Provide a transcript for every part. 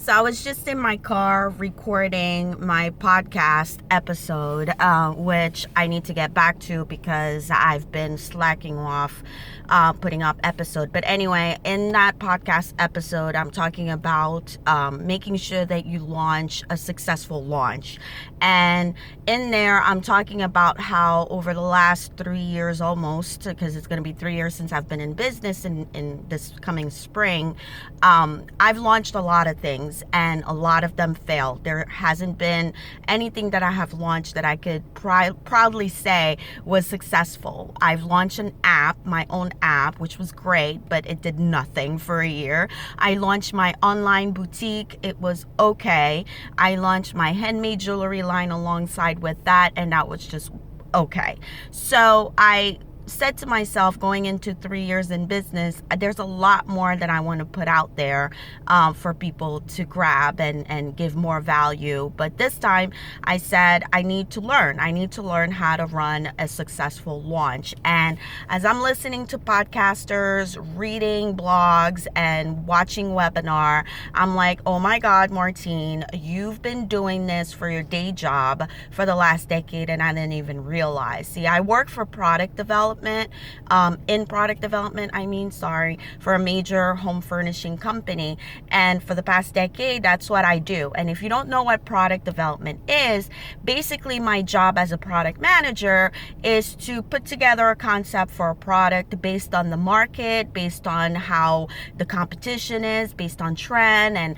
So I was just in my car recording my podcast episode, which I need to get back to because I've been slacking off putting up episode. But anyway, in that podcast episode, I'm talking about making sure that you launch a successful launch. And in there, I'm talking about how over the last 3 years almost, because it's going to be 3 years since I've been in business in this coming spring, I've launched a lot of things and a lot of them failed. There hasn't been anything that I have launched that I could proudly say was successful. I've launched an app, my own app, which was great, but it did nothing for a year. I launched my online boutique. It was okay. I launched my handmade jewelry line alongside with that, and that was just okay. So I said to myself, going into 3 years in business, there's a lot more that I want to put out there for people to grab and give more value. But this time I said I need to learn how to run a successful launch. And as I'm listening to podcasters, reading blogs, and watching webinar, I'm like, oh my God, Martine, you've been doing this for your day job for the last decade and I didn't even realize. See, I work for product development, for a major home furnishing company. And for the past decade, that's what I do. And if you don't know what product development is, basically my job as a product manager is to put together a concept for a product based on the market, based on how the competition is, based on trend. And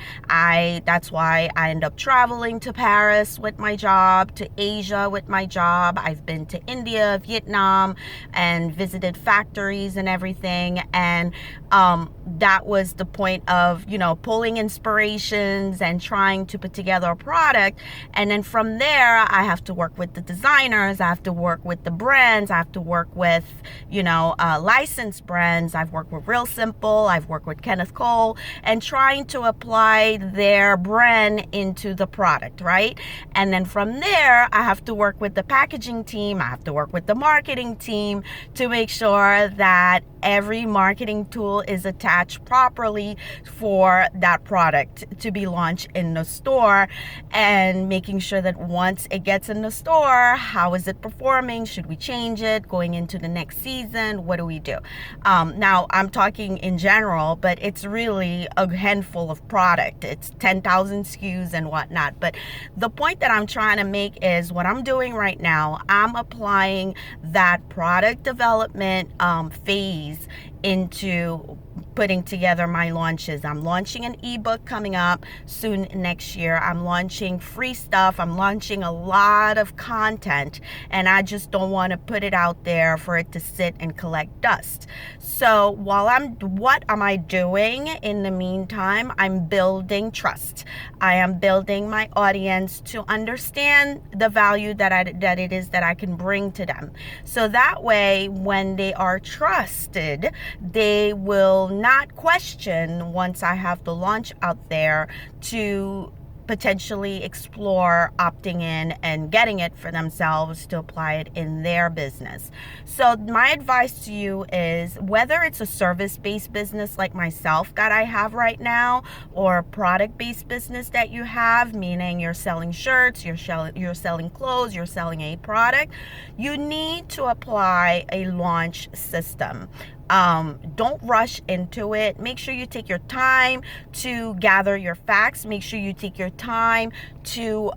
that's why I end up traveling to Paris with my job, to Asia with my job. I've been to India, Vietnam, and visited factories and everything. And that was the point of, pulling inspirations and trying to put together a product. And then from there, I have to work with the designers. I have to work with the brands. I have to work with, licensed brands. I've worked with Real Simple. I've worked with Kenneth Cole, and trying to apply their brand into the product, right? And then from there, I have to work with the packaging team. I have to work with the marketing team to make sure that every marketing tool is attached properly for that product to be launched in the store, and making sure that once it gets in the store, how is it performing? Should we change it going into the next season? What do we do? Now I'm talking in general, but it's really a handful of product. It's 10,000 SKUs and whatnot. But the point that I'm trying to make is what I'm doing right now, I'm applying that product development phase into putting together my launches. I'm launching an ebook coming up soon next year. I'm launching free stuff. I'm launching a lot of content, and I just don't want to put it out there for it to sit and collect dust. So what am I doing in the meantime? I'm building trust. I am building my audience to understand the value that it is that I can bring to them. So that way, when they are trusted, they will not question once I have the launch out there to potentially explore opting in and getting it for themselves to apply it in their business. So my advice to you is, whether it's a service-based business like myself that I have right now, or a product-based business that you have, meaning you're selling shirts, you're selling clothes, you're selling a product, you need to apply a launch system. Don't rush into it. Make sure you take your time to gather your facts. Make sure you take your time to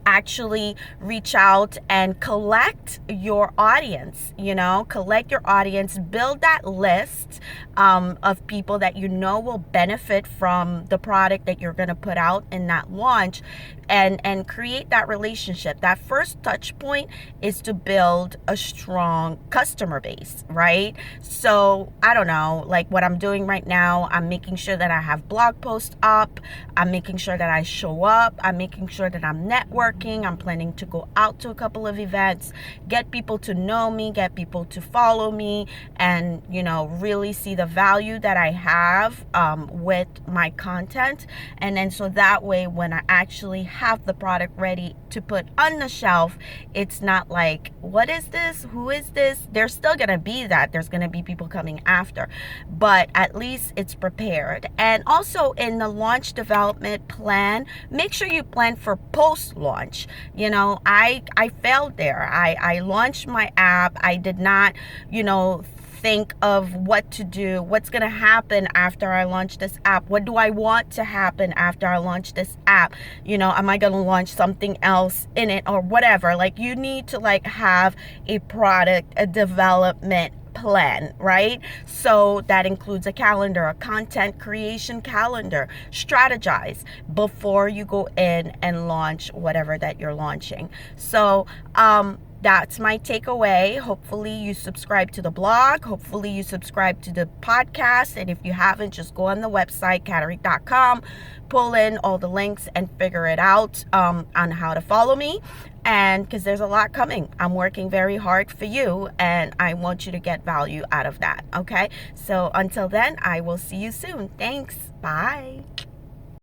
actually reach out and collect your audience, build that list of people that will benefit from the product that you're going to put out in that launch, and create that relationship. That first touch point is to build a strong customer base, right? So I don't know, like what I'm doing right now, I'm making sure that I have blog posts up. I'm making sure that I show up. I'm making sure that I'm networking. networking. I'm planning to go out to a couple of events, get people to know me, get people to follow me, and, you know, really see the value that I have with my content. And then so that way, when I actually have the product ready to put on the shelf, it's not like, what is this? Who is this? There's still going to be that. There's going to be people coming after, but at least it's prepared. And also in the launch development plan, make sure you plan for post-launch. You know, I failed there. I launched my app. I did not, you know, think of what to do, what's going to happen after I launch this app. What do I want to happen after I launch this app? You know, am I going to launch something else in it or whatever? Like, you need to like have a product, a development plan, right? So that includes a calendar, a content creation calendar. Strategize before you go in and launch whatever that you're launching. So, that's my takeaway. Hopefully you subscribe to the blog. Hopefully you subscribe to the podcast. And if you haven't, just go on the website, Catterick.com, pull in all the links and figure it out on how to follow me. And because there's a lot coming. I'm working very hard for you, and I want you to get value out of that. Okay. So until then, I will see you soon. Thanks. Bye.